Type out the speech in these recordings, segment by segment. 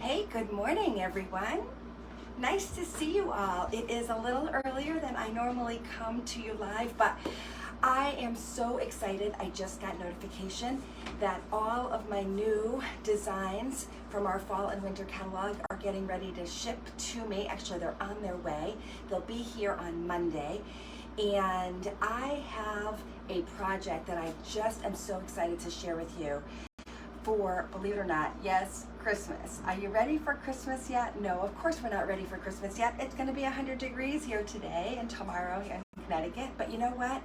Hey, good morning, everyone. Nice to see you all. It is a little earlier than I normally come to you live, but I am so excited. I just got notification that all of my new designs from our fall and winter catalog are getting ready to ship to me. Actually, they're on their way. They'll be here on Monday. And I have a project that I just am so excited to share with you for, believe it or not, yes, Christmas. Are you ready for Christmas yet? No, of course we're not ready for Christmas yet. It's going to be 100 degrees here today and tomorrow here in Connecticut. But you know what?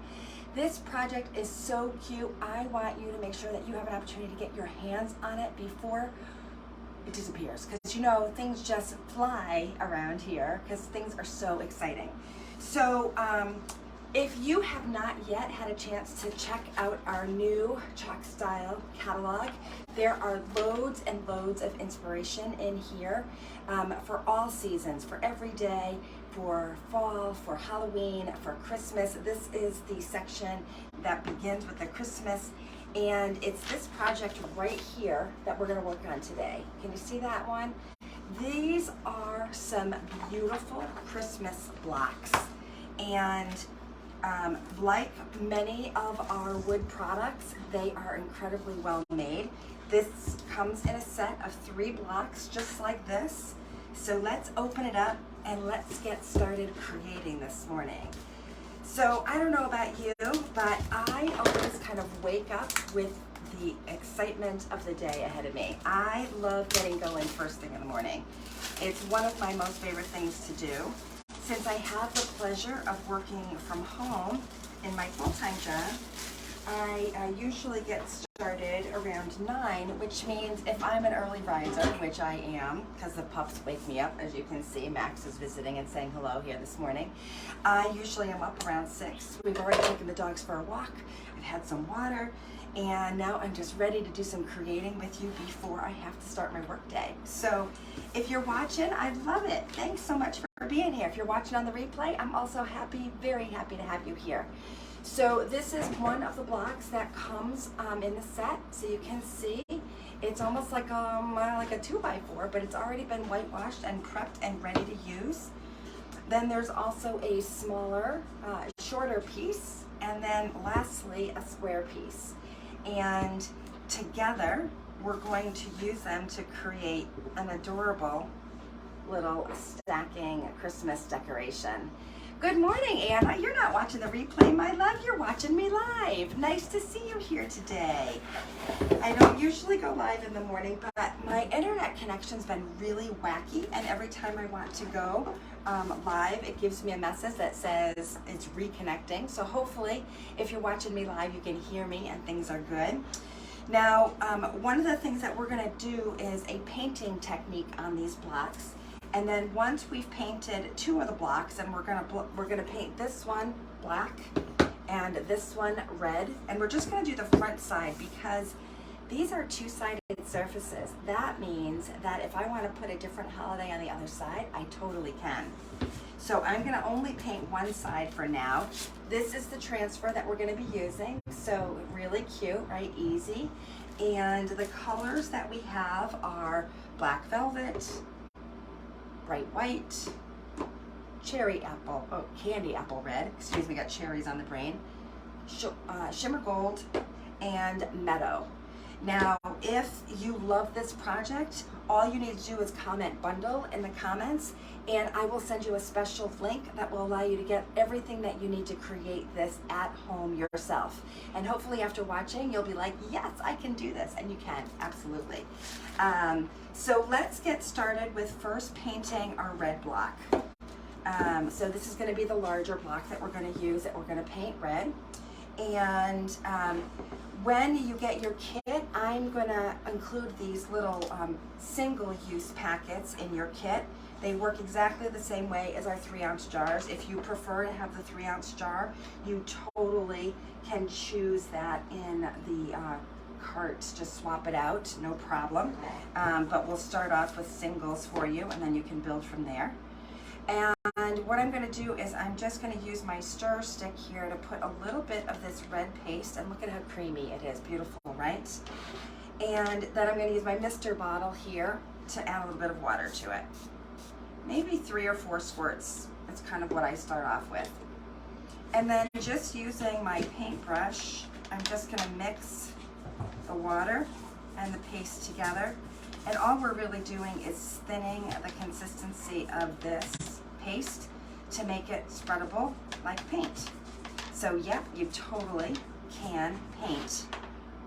This project is so cute. I want you to make sure that you have an opportunity to get your hands on it before it disappears. Because you know, things just fly around here because things are so exciting. So, if you have not yet had a chance to check out our new chalk style catalog, there are loads and loads of inspiration in here for all seasons, for every day, for fall, for Halloween, for Christmas. This is the section that begins with the Christmas, and it's this project right here that we're going to work on today. Can you see that one? These are some beautiful Christmas blocks, and like many of our wood products, they are incredibly well made. This comes in a set of 3 blocks just like this. So let's open it up and let's get started creating this morning. So I don't know about you, but I always kind of wake up with the excitement of the day ahead of me. I love getting going first thing in the morning. It's one of my most favorite things to do. Since I have the pleasure of working from home in my full-time job, I usually get started around 9, which means if I'm an early riser, which I am, because the pups wake me up, as you can see. Max is visiting and saying hello here this morning. I usually am up around 6. We've already taken the dogs for a walk. I've had some water, and now I'm just ready to do some creating with you before I have to start my work day. So if you're watching, I love it. Thanks so much for being here. If you're watching on the replay, I'm also happy, very happy to have you here. So this is one of the blocks that comes in the set. So you can see it's almost like a 2x4, but it's already been whitewashed and prepped and ready to use. Then there's also a smaller, shorter piece, and then lastly a square piece. And together we're going to use them to create an adorable little stacking Christmas decoration. Good morning, Anna. You're not watching the replay, my love. You're watching me live. Nice to see you here today. I don't usually go live in the morning, but my internet connection's been really wacky, and every time I want to go live, it gives me a message that says it's reconnecting. So hopefully, if you're watching me live, you can hear me and things are good. Now, one of the things that we're going to do is a painting technique on these blocks. And then once we've painted 2 of the blocks, and we're gonna paint this one black and this one red, and we're just gonna do the front side because these are 2-sided surfaces. That means that if I want to put a different holiday on the other side, I totally can. So I'm gonna only paint one side for now. This is the transfer that we're gonna be using. So really cute, right? Easy. And the colors that we have are black velvet, bright white, cherry apple, candy apple red, excuse me, got cherries on the brain, shimmer gold, and meadow. Now, if you love this project, all you need to do is comment bundle in the comments, and I will send you a special link that will allow you to get everything that you need to create this at home yourself. And hopefully after watching, you'll be like, yes, I can do this, and you can, absolutely. So let's get started with first painting our red block. So this is going to be the larger block that we're going to use, that we're going to paint red. And when you get your kit, I'm going to include these little single-use packets in your kit. They work exactly the same way as our 3-ounce jars. If you prefer to have the 3-ounce jar, you totally can choose that in the carts. Just swap it out, no problem. But we'll start off with singles for you, and then you can build from there. And what I'm going to do is I'm just going to use my stir stick here to put a little bit of this red paste, and look at how creamy it is. Beautiful, right? And then I'm going to use my mister bottle here to add a little bit of water to it. Maybe 3 or 4 squirts. That's kind of what I start off with. And then just using my paintbrush, I'm just gonna mix the water and the paste together. And all we're really doing is thinning the consistency of this paste to make it spreadable like paint. So yep, you totally can paint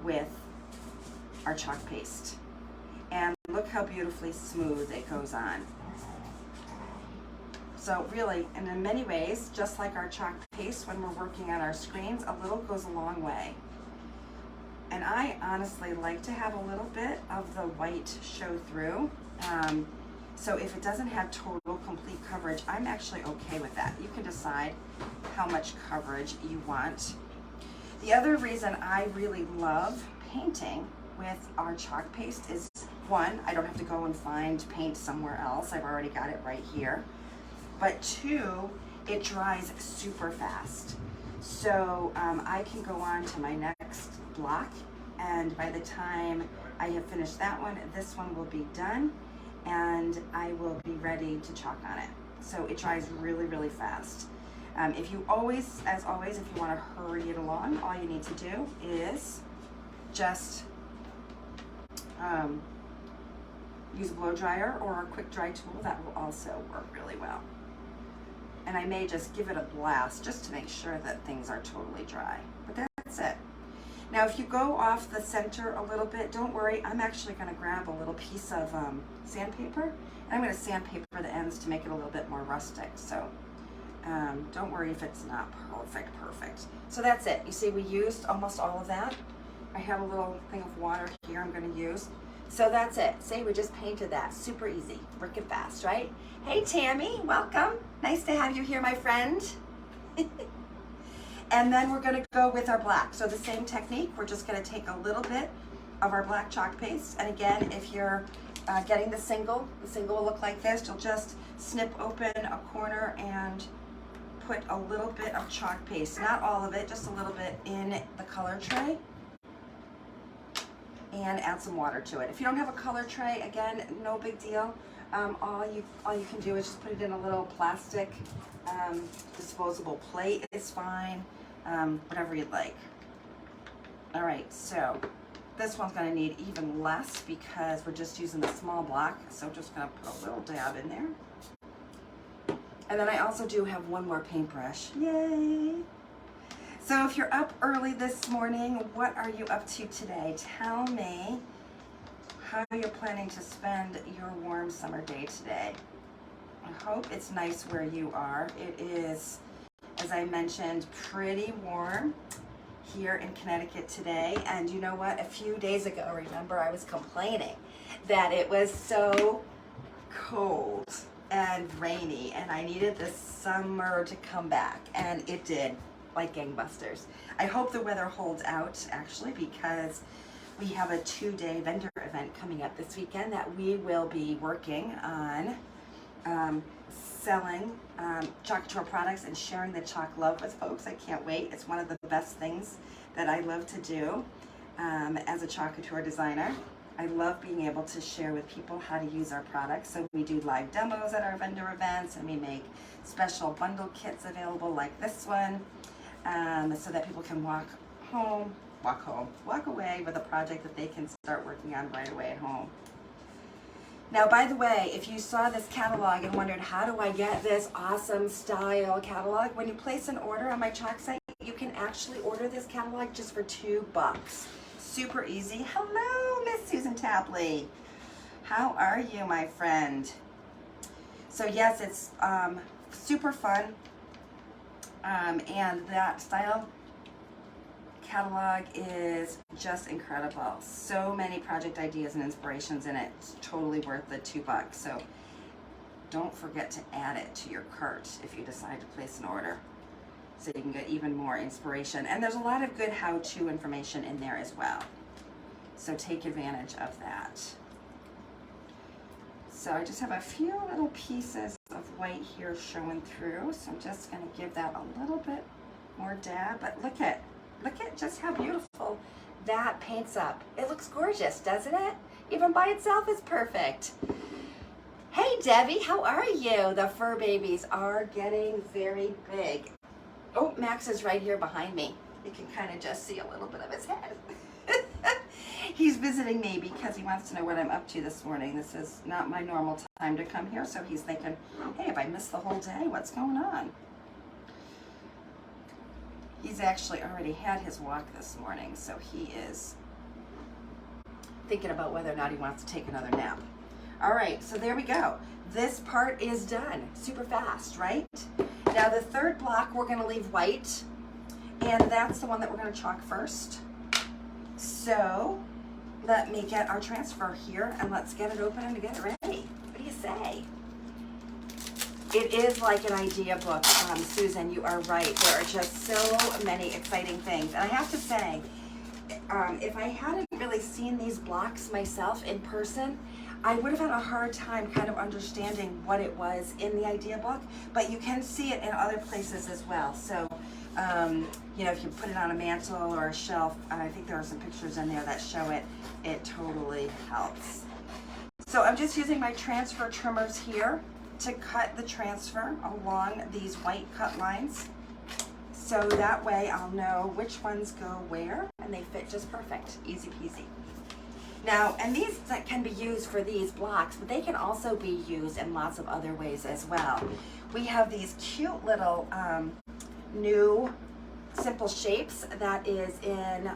with our chalk paste. And look how beautifully smooth it goes on. So really, and in many ways, just like our chalk paste when we're working on our screens, a little goes a long way. And I honestly like to have a little bit of the white show through. So if it doesn't have total complete coverage, I'm actually okay with that. You can decide how much coverage you want. The other reason I really love painting with our chalk paste is, one, I don't have to go and find paint somewhere else. I've already got it right here. But 2, it dries super fast. So I can go on to my next block, and by the time I have finished that one, this one will be done, and I will be ready to chalk on it. So it dries really, really fast. If you always, as always, if you want to hurry it along, all you need to do is just use a blow dryer or a quick dry tool. That will also work really well. And I may just give it a blast just to make sure that things are totally dry. But that's it. Now if you go off the center a little bit, don't worry, I'm actually going to grab a little piece of sandpaper, and I'm going to sandpaper the ends to make it a little bit more rustic. So don't worry if it's not perfect. So that's it. You see, we used almost all of that. I have a little thing of water here I'm going to use. So that's it. See, we just painted that. Super easy, wicked fast, right? Hey Tammy, welcome. Nice to have you here, my friend. And then we're gonna go with our black. So the same technique, we're just gonna take a little bit of our black chalk paste. And again, if you're getting the single will look like this. You'll just snip open a corner and put a little bit of chalk paste, not all of it, just a little bit in the color tray. And add some water to it. If you don't have a color tray, again, no big deal. All you can do is just put it in a little plastic disposable plate is fine, whatever you'd like. All right, so this one's gonna need even less because we're just using the small block. So I'm just gonna put a little dab in there. And then I also do have one more paintbrush. Yay! So if you're up early this morning, what are you up to today? Tell me how you're planning to spend your warm summer day today. I hope it's nice where you are. It is, as I mentioned, pretty warm here in Connecticut today. And you know what? A few days ago, remember, I was complaining that it was so cold and rainy and I needed the summer to come back, and it did. Like gangbusters. I hope the weather holds out actually, because we have a 2-day vendor event coming up this weekend that we will be working on selling chalk Couture products and sharing the chalk love with folks. I can't wait. It's one of the best things that I love to do as a chalk Couture designer. I love being able to share with people how to use our products. So we do live demos at our vendor events, and we make special bundle kits available like this one. So that people can walk away with a project that they can start working on right away at home. Now, by the way, if you saw this catalog and wondered, how do I get this awesome style catalog? When you place an order on my chalk site, you can actually order this catalog just for $2. Super easy. Hello, Miss Susan Tapley. How are you, my friend? So yes, it's super fun. And that style catalog is just incredible. So many project ideas and inspirations in it. It's totally worth the $2. So don't forget to add it to your cart if you decide to place an order, so you can get even more inspiration. And there's a lot of good how-to information in there as well. So take advantage of that. So I just have a few little pieces of white here showing through. So I'm just going to give that a little bit more dab. But look at just how beautiful that paints up. It looks gorgeous, doesn't it? even by itself is perfect. Hey Debbie, how are you? The fur babies are getting very big. Oh, Max is right here behind me. You can kind of just see a little bit of his head. He's visiting me because he wants to know what I'm up to this morning. This is not my normal time to come here, so he's thinking, hey, if I missed the whole day, what's going on? He's actually already had his walk this morning, so he is thinking about whether or not he wants to take another nap. All right, so there we go. This part is done super fast, right? Now the third block we're gonna leave white, and that's the one that we're gonna chalk first. So let me get our transfer here and let's get it open and get it ready. What do you say? It is like an idea book, Susan, you are right. There are just so many exciting things. And I have to say, if I hadn't really seen these blocks myself in person, I would have had a hard time kind of understanding what it was in the idea book, but you can see it in other places as well. So, you know, if you put it on a mantle or a shelf, I think there are some pictures in there that show it, it totally helps. So I'm just using my transfer trimmers here to cut the transfer along these white cut lines. So that way I'll know which ones go where and they fit just perfect, easy peasy. Now, and these that can be used for these blocks, but they can also be used in lots of other ways as well. We have these cute little new simple shapes that is in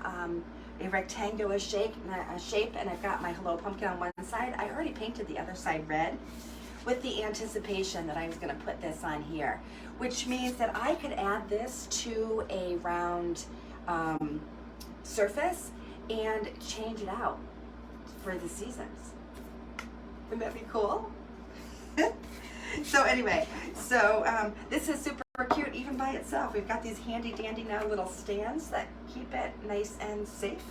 a rectangular shape, and I've got my Hello Pumpkin on one side. I already painted the other side red with the anticipation that I was going to put this on here, which means that I could add this to a round surface and change it out for the seasons. Wouldn't that be cool? So anyway, so this is super cute even by itself. We've got these handy dandy now little stands that keep it nice and safe.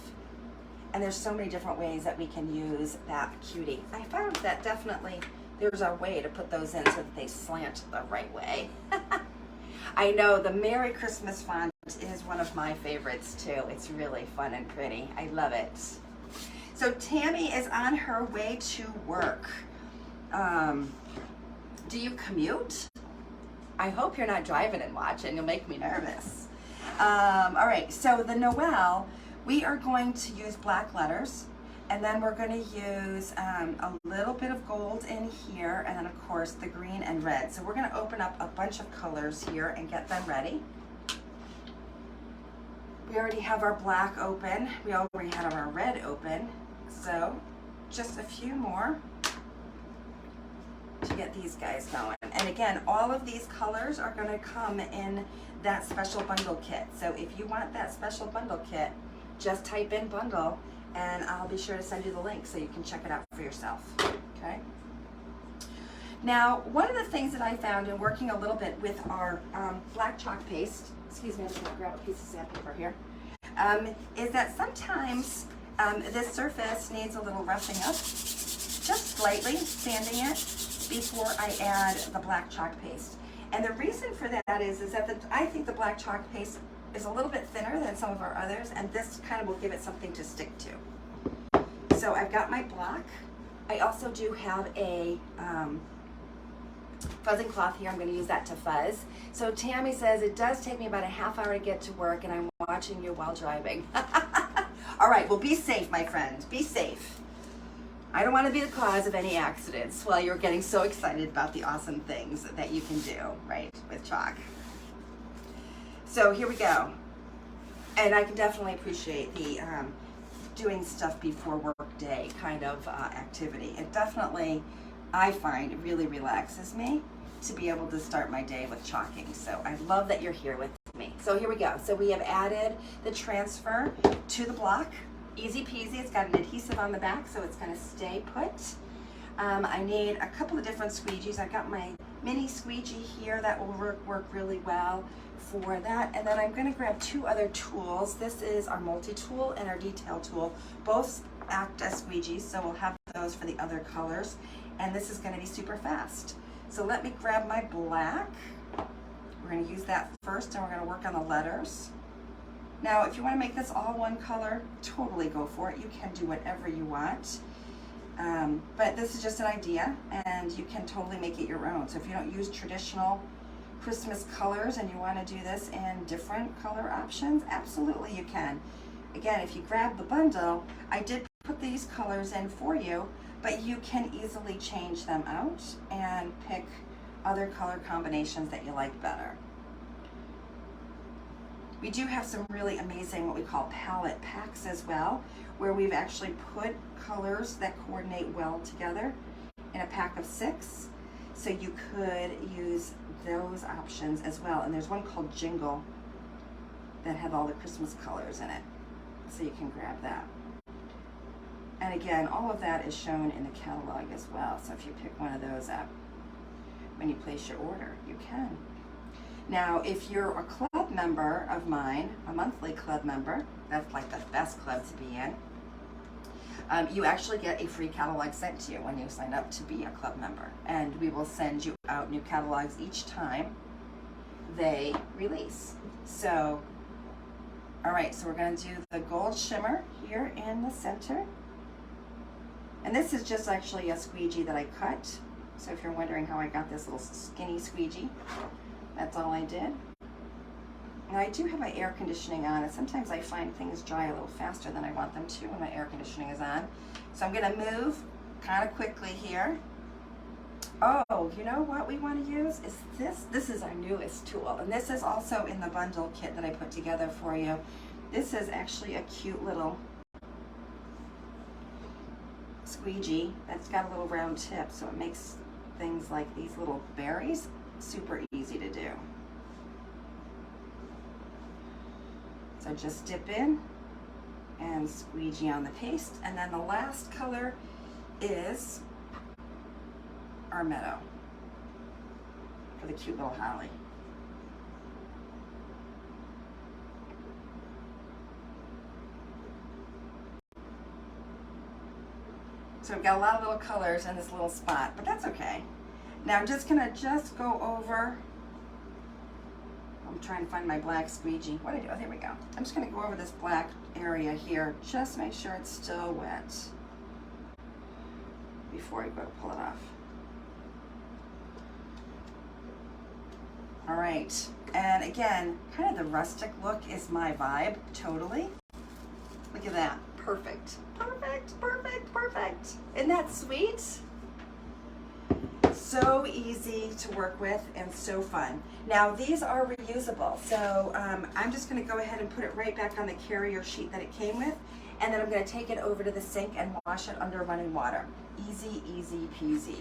And there's so many different ways that we can use that cutie. I found that definitely there's a way to put those in so that they slant the right way. I know the Merry Christmas font is one of my favorites too. It's really fun and pretty. I love it. So Tammy is on her way to work. Do you commute? I hope you're not driving and watching. You'll make me nervous. All right, so the Noel, we are going to use black letters, and then we're going to use a little bit of gold in here, and then of course the green and red. So we're going to open up a bunch of colors here and get them ready. We already have our black open. We already have our red open. So just a few more to get these guys going. And again, all of these colors are going to come in that special bundle kit. So if you want that special bundle kit, just type in bundle and I'll be sure to send you the link so you can check it out for yourself. Okay. Now, one of the things that I found in working a little bit with our black chalk paste, excuse me, I'm just going to grab a piece of sandpaper here, is that sometimes this surface needs a little roughing up, just slightly sanding it before I add the black chalk paste. And the reason for that is that I think the black chalk paste is a little bit thinner than some of our others, and this kind of will give it something to stick to. So I've got my block. I also do have a fuzzing cloth here. I'm going to use that to fuzz. So Tammy says, it does take me about a half hour to get to work, and I'm watching you while driving. All right, well, be safe, my friend. Be safe. I don't want to be the cause of any accidents while you're getting so excited about the awesome things that you can do, right, with chalk. So here we go. And I can definitely appreciate the doing stuff before work day kind of activity. It definitely, I find, really relaxes me to be able to start my day with chalking. So I love that you're here with me. So here we go. So we have added the transfer to the block. Easy peasy. It's got an adhesive on the back, so it's going to stay put. I need a couple of different squeegees. I've got my mini squeegee here that will work really well for that. And then I'm going to grab two other tools. This is our multi-tool and our detail tool. Both act as squeegees, so we'll have those for the other colors. And this is going to be super fast. So let me grab my black. We're going to use that first, and we're going to work on the letters. Now, if you want to make this all one color, totally go for it. You can do whatever you want. But this is just an idea, and you can totally make it your own. So if you don't use traditional Christmas colors and you want to do this in different color options, absolutely you can. Again, if you grab the bundle, I did put these colors in for you, but you can easily change them out and pick other color combinations that you like better. We do have some really amazing what we call palette packs as well, where we've actually put colors that coordinate well together in a pack of 6. So you could use those options as well. And there's one called Jingle that had all the Christmas colors in it. So you can grab that. And again, all of that is shown in the catalog as well. So if you pick one of those up when you place your order, you can. Now, if you're a club member of mine, a monthly club member, that's like the best club to be in, you actually get a free catalog sent to you when you sign up to be a club member. And we will send you out new catalogs each time they release. So, all right, so we're gonna do the gold shimmer here in the center. And this is just actually a squeegee that I cut. So if you're wondering how I got this little skinny squeegee, that's all I did. And I do have my air conditioning on, and sometimes I find things dry a little faster than I want them to when my air conditioning is on. So I'm gonna move kind of quickly here. Oh, you know what we want to use is this. This is our newest tool, and this is also in the bundle kit that I put together for you. This is actually a cute little squeegee that's got a little round tip, so it makes things like these little berries super easy to do. So just dip in and squeegee on the paste, and then the last color is our meadow for the cute little holly. So we've got a lot of little colors in this little spot, but that's okay. Now I'm just gonna go over, I'm trying to find my black squeegee. What did I do? Oh, there we go. I'm just gonna go over this black area here, just make sure it's still wet before I go to pull it off. All right, and again, kind of the rustic look is my vibe, totally. Look at that, perfect, perfect, perfect, perfect. Isn't that sweet? So easy to work with and so fun. Now these are reusable, so I'm just gonna go ahead and put it right back on the carrier sheet that it came with, and then I'm gonna take it over to the sink and wash it under running water. Easy, easy peasy.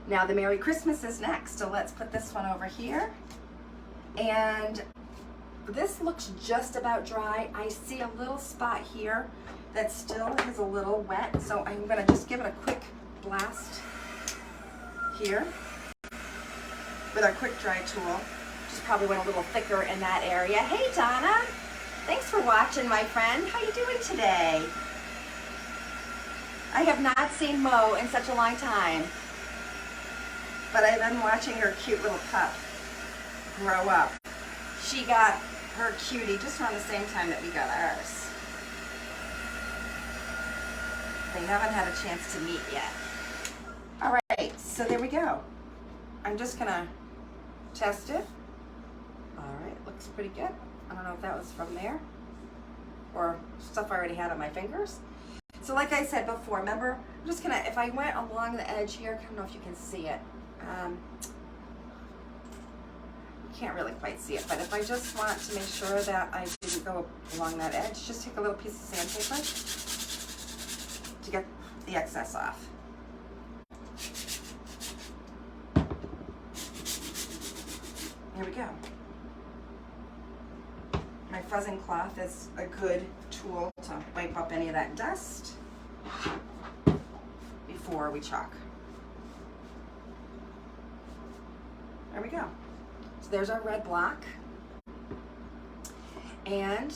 Now the Merry Christmas is next, so let's put this one over here. And this looks just about dry. I see a little spot here that still is a little wet, so I'm gonna just give it a quick blast here with our quick dry tool. Just probably went a little thicker in that area. Hey Donna, thanks for watching, my friend. How you doing today? I have not seen Mo in such a long time, but I've been watching her cute little pup grow up. She got her cutie just around the same time that we got ours. They haven't had a chance to meet yet. All right, so there we go. I'm just gonna test it. All right, looks pretty good. I don't know if that was from there or stuff I already had on my fingers. So like I said before, remember, I'm just gonna, if I went along the edge here, I don't know if you can see it. You can't really quite see it, but if I just want to make sure that I didn't go along that edge, just take a little piece of sandpaper to get the excess off. Here we go. My fuzzing cloth is a good tool to wipe up any of that dust before we chalk. There we go. So there's our red block and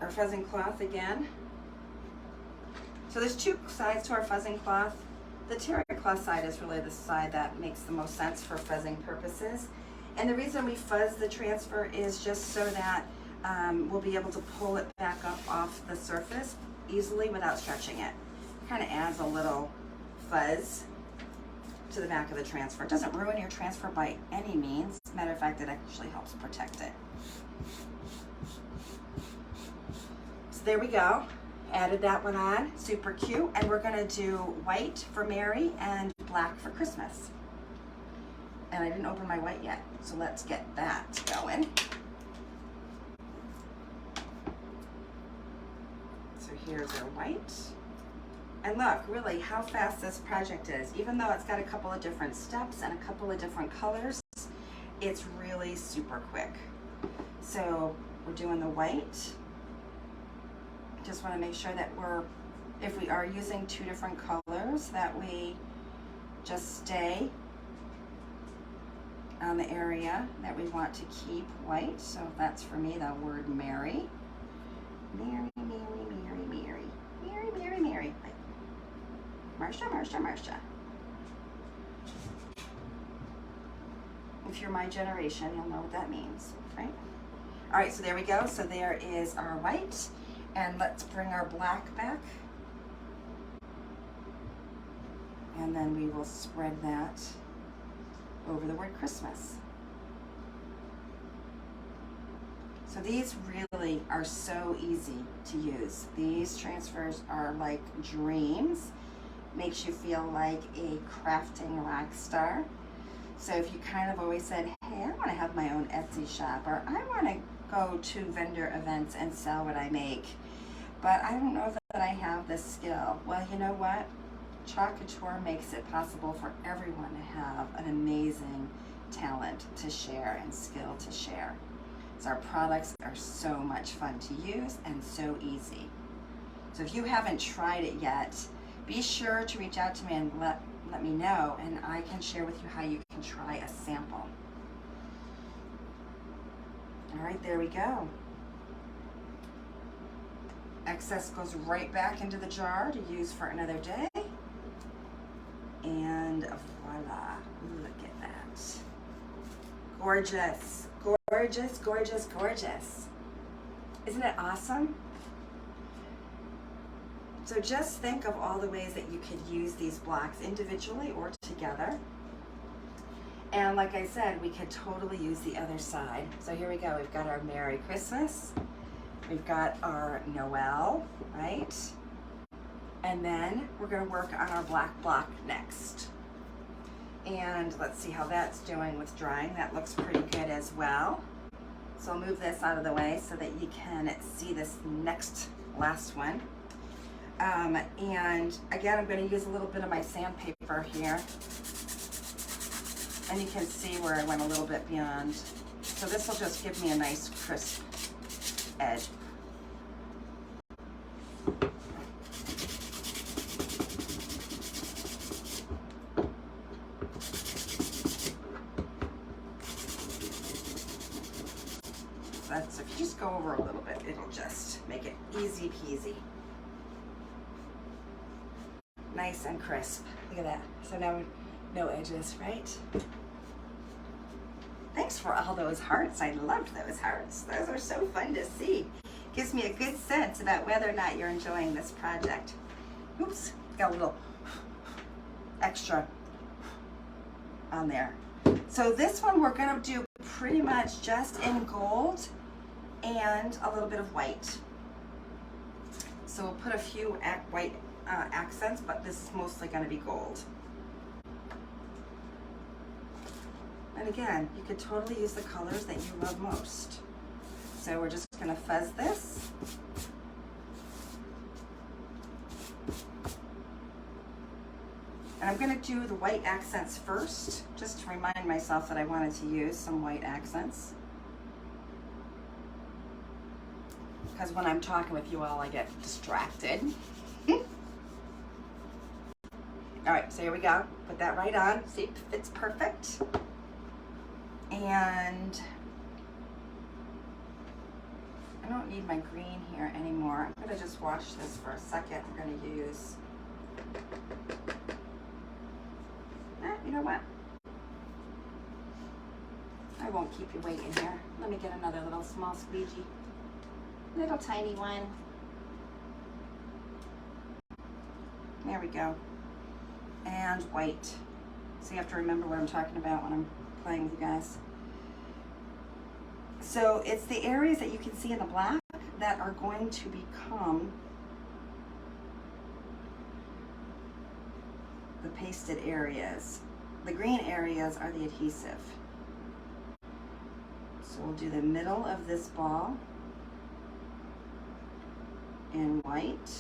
our fuzzing cloth again. So there's two sides to our fuzzing cloth. The terry cloth side is really the side that makes the most sense for fuzzing purposes. And the reason we fuzz the transfer is just so that we'll be able to pull it back up off the surface easily without stretching it. Kind of adds a little fuzz to the back of the transfer. It doesn't ruin your transfer by any means. As a matter of fact, it actually helps protect it. So there we go. Added that one on, super cute. And we're gonna do white for Mary and black for Christmas. And I didn't open my white yet, so let's get that going. So here's our white. And look, really how fast this project is. Even though it's got a couple of different steps and a couple of different colors, it's really super quick. So we're doing the white. Just want to make sure that if we are using two different colors, that we just stay on the area that we want to keep white. So that's for me the word Mary. Mary, Mary, Mary, Mary. Mary, Mary, Mary. Marcia, Marcia, Marcia. If you're my generation, you'll know what that means, right? All right, so there we go. So there is our white. And let's bring our black back. And then we will spread that over the word Christmas. So these really are so easy to use. These transfers are like dreams. Makes you feel like a crafting rock star. So if you kind of always said, hey, I want to have my own Etsy shop, or I want to go to vendor events and sell what I make, but I don't know that I have this skill. Well, you know what? Couture makes it possible for everyone to have an amazing talent to share and skill to share. So our products are so much fun to use and so easy. So if you haven't tried it yet, be sure to reach out to me and let me know, and I can share with you how you can try a sample. All right, there we go. Excess goes right back into the jar to use for another day. And voila, look at that. Gorgeous, gorgeous, gorgeous, gorgeous. Isn't it awesome? So just think of all the ways that you could use these blocks individually or together. And like I said, we could totally use the other side. So here we go. We've got our Merry Christmas. We've got our Noel, right? And then we're going to work on our black block next. And let's see how that's doing with drying. That looks pretty good as well. So I'll move this out of the way so that you can see this last one. And again, I'm going to use a little bit of my sandpaper here. And you can see where I went a little bit beyond. So this will just give me a nice crisp edge. That's, if you just go over a little bit, it'll just make it easy peasy. Nice and crisp. Look at that. So now no edges, right? Thanks for all those hearts. I loved those hearts. Those are so fun to see. Gives me a good sense about whether or not you're enjoying this project. Oops, got a little extra on there. So this one we're gonna do pretty much just in gold and a little bit of white. So we'll put a few white accents, but this is mostly gonna be gold. And again, you could totally use the colors that you love most. So we're just gonna fuzz this. And I'm gonna do the white accents first, just to remind myself that I wanted to use some white accents. Because when I'm talking with you all, I get distracted. All right, so here we go. Put that right on, see if it fits perfect. And I don't need my green here anymore. I'm gonna just wash this for a second. I'm gonna use, you know what? I won't keep you waiting here. Let me get another little small squeegee. Little tiny one. There we go. And white. So you have to remember what I'm talking about when I'm playing with you guys. So it's the areas that you can see in the black that are going to become the pasted areas. The green areas are the adhesive. So we'll do the middle of this ball in white.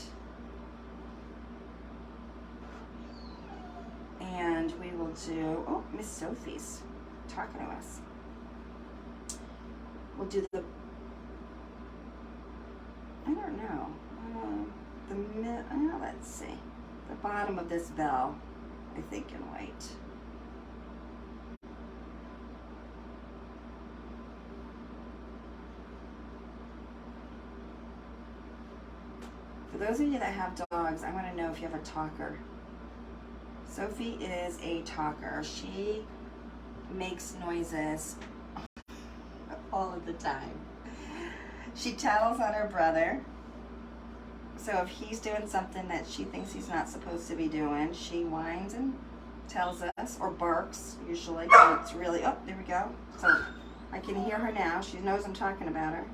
And we will do, oh, Miss Sophie's talking to us. We'll do the, I don't know, let's see, the bottom of this bell, I think in white. For those of you that have dogs, I want to know if you have a talker. Sophie is a talker. She makes noises all of the time. She tattles on her brother. So if he's doing something that she thinks he's not supposed to be doing, she whines and tells us, or barks usually. So it's really, oh, there we go. So I can hear her now. She knows I'm talking about her.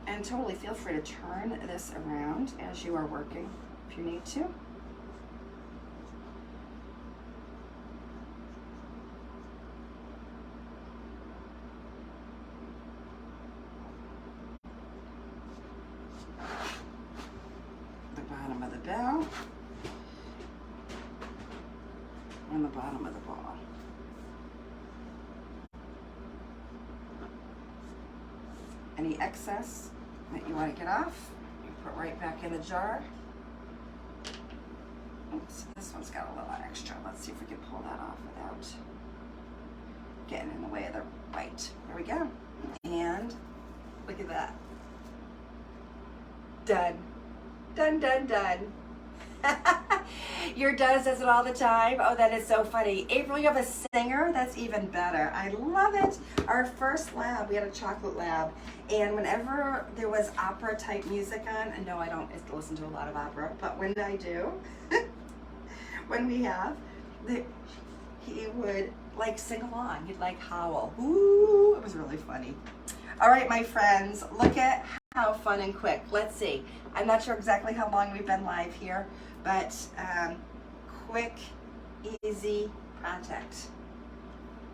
And totally feel free to turn this around as you are working if you need to. The bottom of the bell and the bottom of the ball. Any excess that you want to get off, you put right back in the jar. Oops, this one's got a little extra. Let's see if we can pull that off without getting in the way of the white. There we go. And look at that. Done. Done, done, done. Your does it all the time. Oh, that is so funny. April, you have a singer? That's even better. I love it. Our first lab, we had a chocolate lab, and whenever there was opera type music on, and no, I don't listen to a lot of opera, but when I do, when we have, he would like sing along. He'd like howl. Ooh, it was really funny. All right, my friends, look at how fun and quick. Let's see. I'm not sure exactly how long we've been live here, but quick, easy project.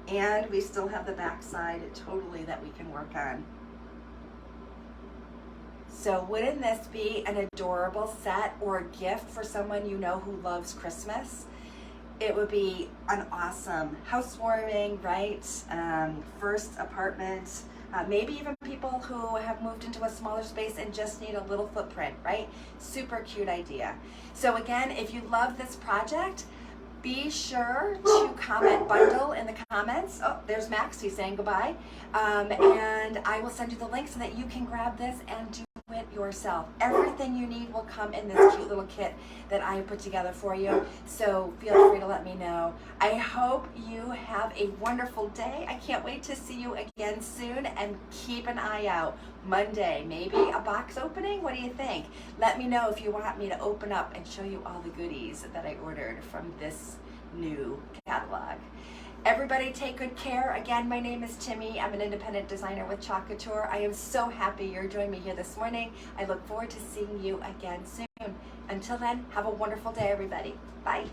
And we still have the back side totally that we can work on. So wouldn't this be an adorable set or a gift for someone you know who loves Christmas? It would be an awesome housewarming, right? First apartment. Maybe even people who have moved into a smaller space and just need a little footprint, right? Super cute idea. So again, if you love this project, be sure to comment bundle in the comments. Oh, there's Max, he's saying goodbye. And I will send you the link so that you can grab this and do it yourself. Everything you need will come in this cute little kit that I put together for you. So feel free to let me know. I hope you have a wonderful day. I can't wait to see you again soon, and keep an eye out. Monday, maybe a box opening? What do you think? Let me know if you want me to open up and show you all the goodies that I ordered from this new catalog. Everybody take good care. Again, my name is Timmy. I'm an independent designer with Couture. I am so happy you're joining me here this morning. I look forward to seeing you again soon. Until then, have a wonderful day, everybody. Bye.